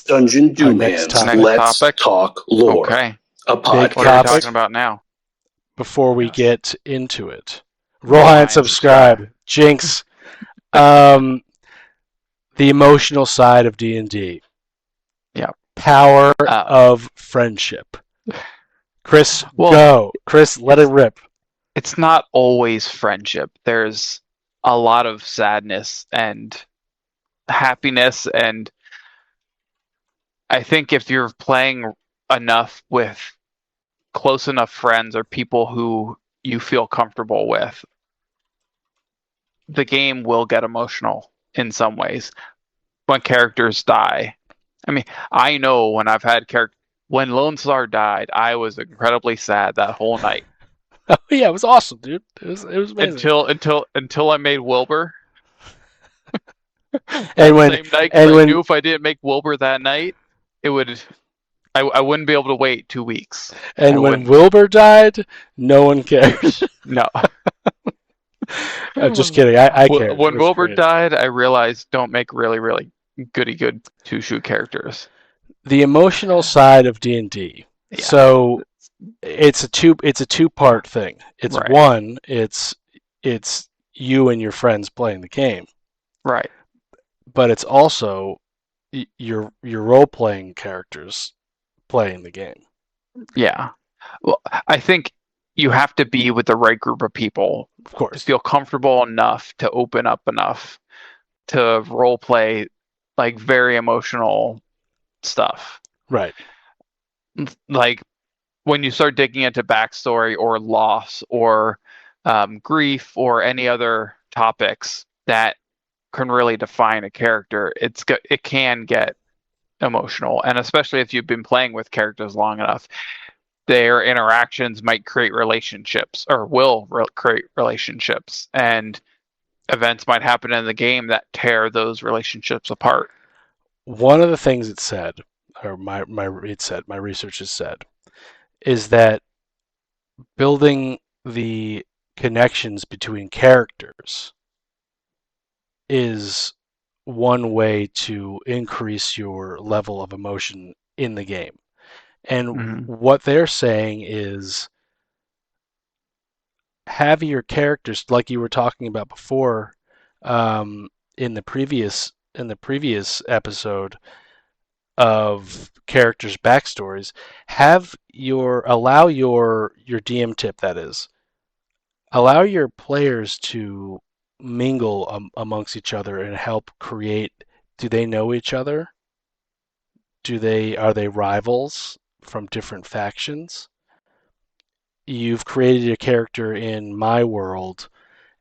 Dungeon Our next Doomans. topic. Let's topic? talk lore. Okay. A Big What are we podcast. topic. talking about now? Before we Yes. get into it, Roll roll high and and subscribe. Jinx. The emotional side of D&D. Yeah. Power of friendship. Chris, Well, go. Chris, let it it's- rip. It's not always friendship. There's a lot of sadness and happiness, and I think if you're playing enough with close enough friends or people who you feel comfortable with, the game will get emotional in some ways when characters die. I mean, I know when I've had when Lone Star died, I was incredibly sad that whole night. Oh, yeah, it was awesome, dude. It was amazing. Until I made Wilbur. And when Same night, 'cause and I when knew if I didn't make Wilbur that night, it would. I wouldn't be able to wait 2 weeks. and I when wouldn't. Wilbur died, no one cares. No. I'm just kidding. I care. It When was Wilbur great. died, I realized don't make really, really good two-shoot characters. The emotional side of D&D. Yeah. So it's a two-part thing. It's Right. one, it's you and your friends playing the game, Right. but it's also your role-playing characters playing the game. Yeah. Well, I think you have to be with the right group of people Of to course. feel comfortable enough to open up enough to role play like very emotional stuff. Right. Like when you start digging into backstory or loss or grief or any other topics that can really define a character, it can get emotional, and especially if you've been playing with characters long enough, their interactions might create relationships or will create relationships, and events might happen in the game that tear those relationships apart. One of the things it said, or my research has said, is that building the connections between characters is one way to increase your level of emotion in the game. And what they're saying is have your characters, like you were talking about before, in the previous episode of characters' backstories, allow your DM tip, that is, allow your players to mingle amongst each other and help create. Do they know each other? Are they rivals from different factions? You've created a character in my world,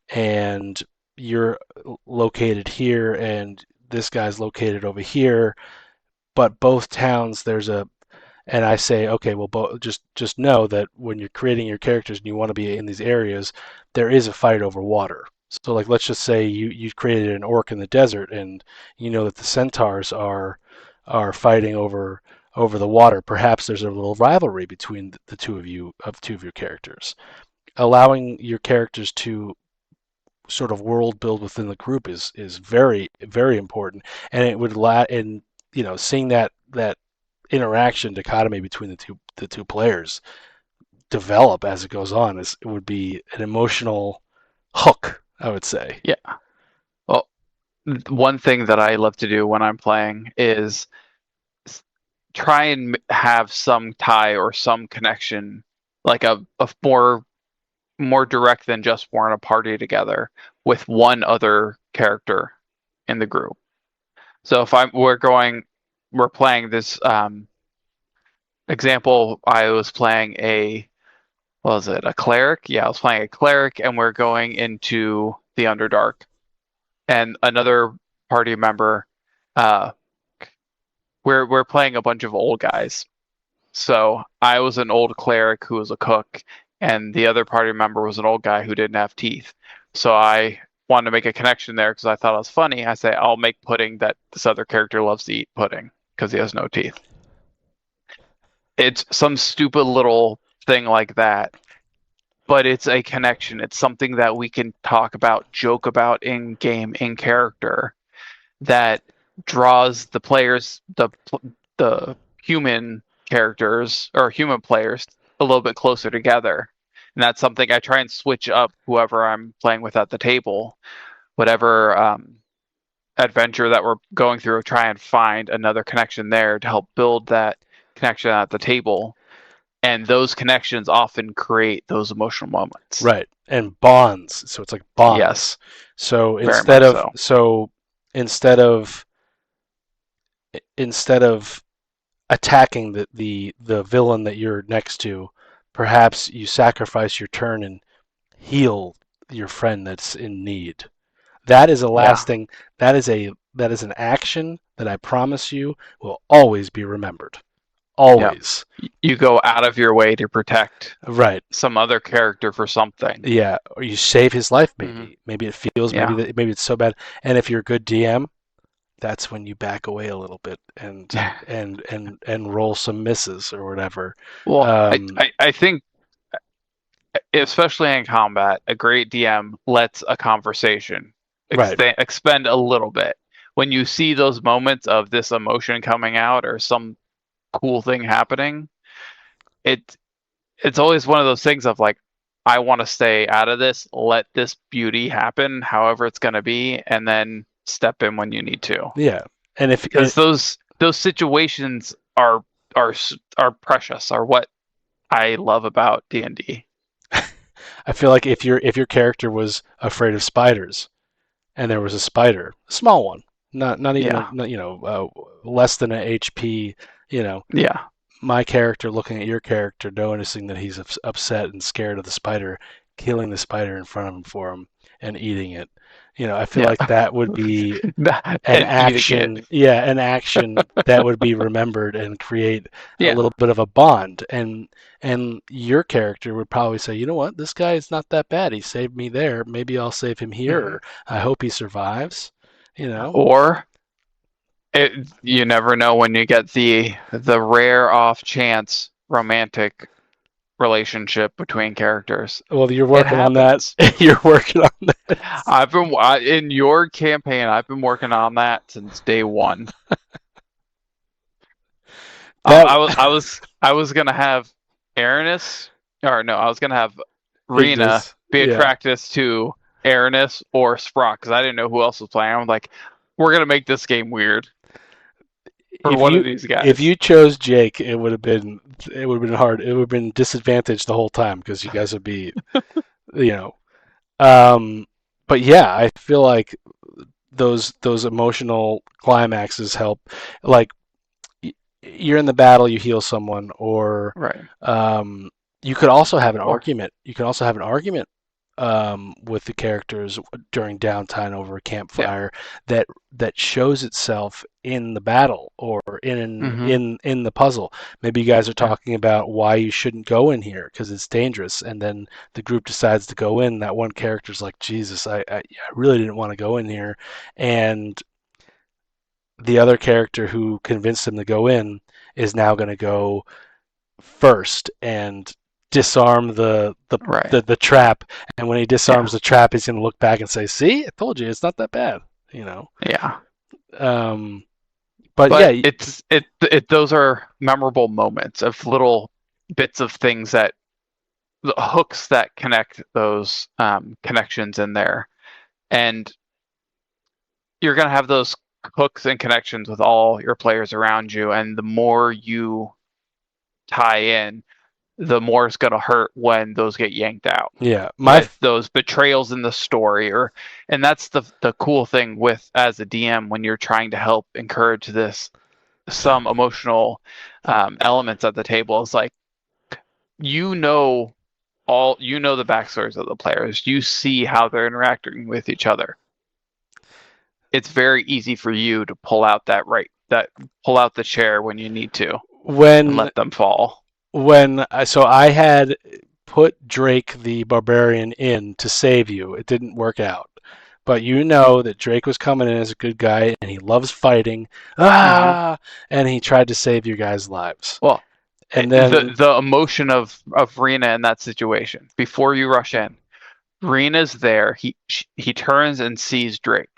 and you're located here, and this guy's located over here, but both towns and I say, okay, well, just know that when you're creating your characters and you want to be in these areas, there is a fight over water. So, like, let's just say you've created an orc in the desert, and you know that the centaurs are fighting over the water. Perhaps there's a little rivalry between the two of your characters. Allowing your characters to sort of world build within the group is very, very important, and it would seeing that interaction dichotomy between the two players develop as it goes on it would be an emotional hook, I would say. Yeah. Well, one thing that I love to do when I'm playing is try and have some tie or some connection, like a more direct than just we're in a party together with one other character in the group. So if we're playing this example, I was playing a cleric? Yeah, I was playing a cleric, and we're going into the Underdark. And another party member, we're playing a bunch of old guys. So I was an old cleric who was a cook, and the other party member was an old guy who didn't have teeth. So I wanted to make a connection there because I thought it was funny. I say, I'll make pudding that this other character loves to eat pudding because he has no teeth. It's some stupid little thing like that, but it's a connection. It's something that we can talk about, joke about in game, in character, that draws the players, the human characters or human players a little bit closer together. And that's something I try and switch up whoever I'm playing with at the table. Whatever adventure that we're going through, try and find another connection there to help build that connection at the table. And those connections often create those emotional moments. Right. And bonds. So it's like bonds. Yes. So Very instead much of so. instead of attacking the villain that you're next to, perhaps you sacrifice your turn and heal your friend that's in need. That is a lasting. That is an action that I promise you will always be remembered. Always. You go out of your way to protect Right. some other character for something. Yeah, or you save his life. Maybe maybe it feels maybe it's so bad. And if you're a good DM, that's when you back away a little bit and roll some misses or whatever. Well, I think, especially in combat, a great DM lets a conversation expend a little bit. When you see those moments of this emotion coming out or some cool thing happening, it's always one of those things of like, I want to stay out of this, let this beauty happen however it's going to be, and then step in when you need to. Yeah. And because those situations are precious, are what I love about D&D. I feel like if your character was afraid of spiders and there was a spider, a small one, not even less than an HP, my character looking at your character, noticing that he's upset and scared of the spider, killing the spider in front of him for him and eating it. I feel like that would be an action. Yeah, an action that would be remembered and create a little bit of a bond. And your character would probably say, you know what, this guy is not that bad. He saved me there. Maybe I'll save him here. Or, I hope he survives. Or you never know when you get the rare off chance romantic relationship between characters. Well, you're working on that. You're working on that. I've been in your campaign. I've been working on that since day one. I was gonna have Aranis, or no, I was gonna have Rena be attracted to Aranis or Sprock because I didn't know who else was playing. I'm like, we're gonna make this game weird for one of these guys. If you chose Jake, it would have been hard. It would have been disadvantaged the whole time because you guys would be, But yeah, I feel like those emotional climaxes help. Like you're in the battle, you heal someone, or you could also have an argument. You can also have an argument with the characters during downtime over a campfire that shows itself in the battle or in the puzzle. Maybe you guys are talking about why you shouldn't go in here because it's dangerous, and then the group decides to go in. That one character's like, Jesus, I really didn't want to go in here, and the other character who convinced him to go in is now going to go first and disarm the trap, and when he disarms the trap, he's going to look back and say, "See, I told you, it's not that bad." Yeah. But yeah, it's those are memorable moments of little bits of things that the hooks that connect those connections in there, and you're going to have those hooks and connections with all your players around you, and the more you tie in, the more it's going to hurt when those get yanked out. Yeah, those betrayals in the story, and that's the cool thing with as a DM when you're trying to help encourage some emotional elements at the table. It's like you know the backstories of the players. You see how they're interacting with each other. It's very easy for you to pull out pull out the chair when you need to and let them fall. So I had put Drake the Barbarian in to save you. It didn't work out. But that Drake was coming in as a good guy and he loves fighting. And he tried to save your guys' lives. Well, and then the emotion of Rena in that situation, before you rush in, Rena's there. He turns and sees Drake.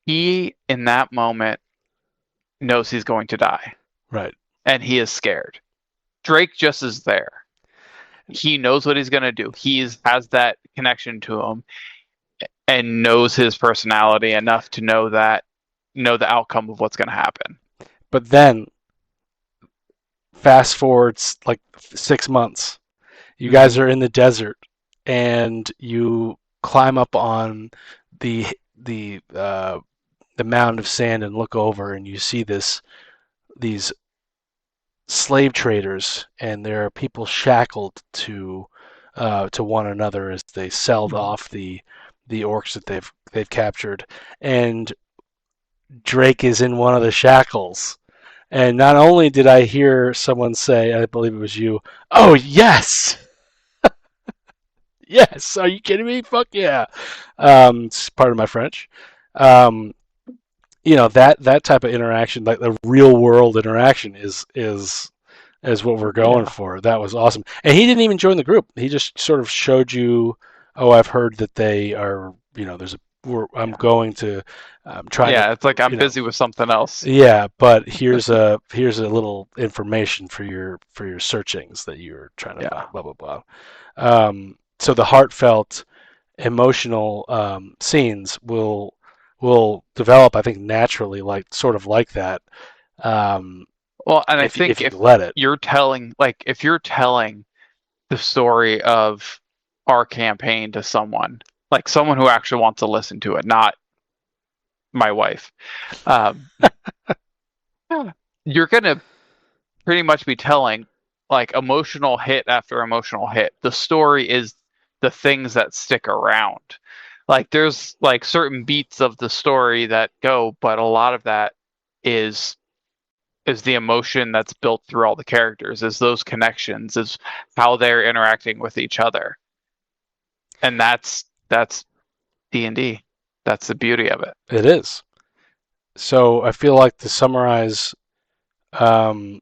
he in that moment knows he's going to die. Right. And he is scared. Drake just is there. He knows what he's going to do. He has that connection to him and knows his personality enough to know the outcome of what's going to happen. But then, fast forwards like 6 months, you guys are in the desert, and you climb up on the mound of sand and look over, and you see these slave traders, and there are people shackled to one another as they sell off the orcs that they've captured, and Drake is in one of the shackles. And not only did I hear someone say, I believe it was you, "Oh yes, yes, are you kidding me? Fuck yeah!" It's part of my French. That type of interaction, like the real world interaction, is what we're going for. That was awesome. And he didn't even join the group. He just sort of showed you, "Oh, I've heard that they are. I'm going to try." Yeah, to, it's like I'm busy with something else. Yeah, but here's a little information for your searchings that you're trying to find, blah blah blah. So the heartfelt, emotional scenes will develop, I think, naturally, like sort of like that. Well, and I think if you're telling the story of our campaign to someone, like someone who actually wants to listen to it, not my wife, you're gonna pretty much be telling like emotional hit after emotional hit. The story is the things that stick around. Like there's like certain beats of the story that go, but a lot of that is the emotion that's built through all the characters, is those connections, is how they're interacting with each other. And that's D&D. That's the beauty of it. It is. So I feel like, to summarize the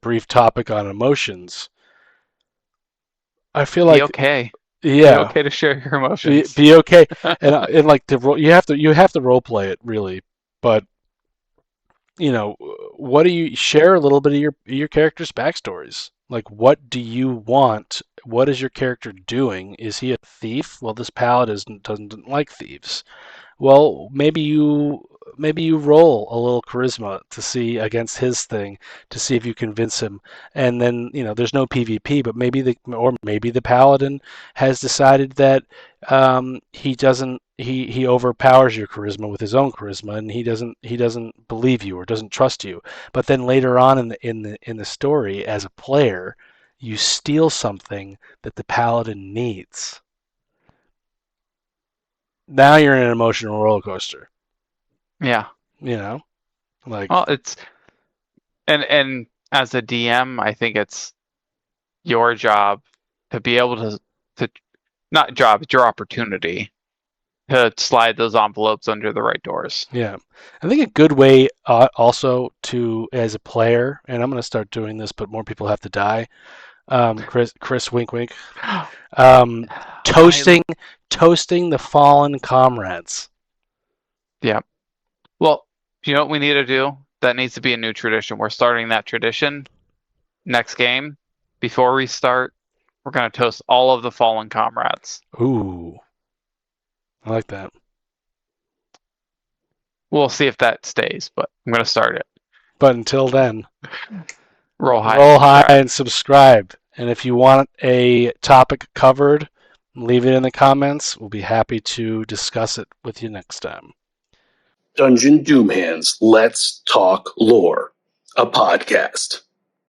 brief topic on emotions, I feel like be okay. Yeah, be okay to share your emotions. Be okay, and like you have to role play it, really. But what do you share a little bit of your character's backstories? Like, what do you want? What is your character doing? Is he a thief? Well, this paladin doesn't like thieves. Well, maybe you roll a little charisma to see against his thing, to see if you convince him. And then there's no PvP, but maybe the paladin has decided that he doesn't he overpowers your charisma with his own charisma, and he doesn't believe you or doesn't trust you. But then later on in the story, as a player, you steal something that the paladin needs. Now you're in an emotional roller coaster. Yeah. Like, well, it's and as a DM, I think it's your job to be able to not job, it's your opportunity to slide those envelopes under the right doors. Yeah. I think a good way also to, as a player, and I'm going to start doing this, but more people have to die. Chris, wink, wink. Toasting the fallen comrades. Yeah. Well, you know what we need to do? That needs to be a new tradition. We're starting that tradition next game. Before we start, we're going to toast all of the fallen comrades. Ooh. I like that. We'll see if that stays, but I'm going to start it. But until then, roll high and subscribe. And if you want a topic covered, leave it in the comments. We'll be happy to discuss it with you next time. Dungeon Doom Hands, Let's Talk Lore, a podcast.